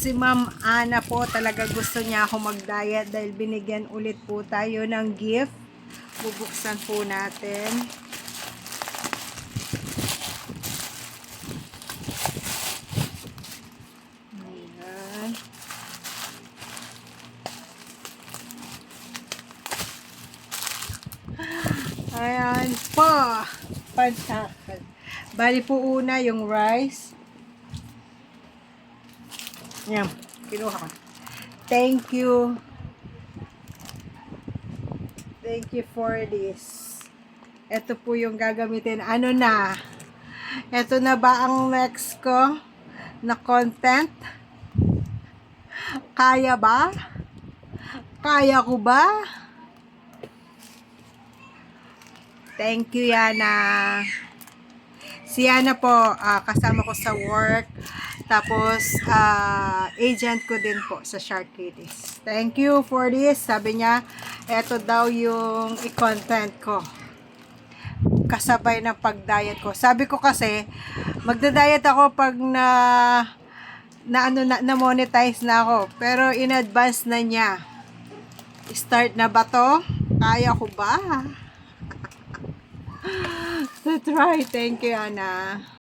Si Ma'am Ana po talaga gusto niya ako mag-diet dahil binigyan ulit po tayo ng gift. Bubuksan po natin. Ayan. Ayan po. Pansakan. Bali po una yung rice. Ayan. Kinuha ko. Thank you. Thank you for this. Ito po yung gagamitin. Ano na? Ito na ba ang next ko na content? Kaya ba? Kaya ko ba? Thank you, Yana. Si Yana po, kasama ko sa work. Tapos, agent ko din po sa Shark Kitties. Thank you for this. Sabi niya, eto daw yung i-content ko. Kasabay ng pag-diet ko. Sabi ko kasi, magda-diet ako pag na monetize na ako. Pero in advance na niya. Start na ba to? Kaya ko ba? To try. Thank you, Ana.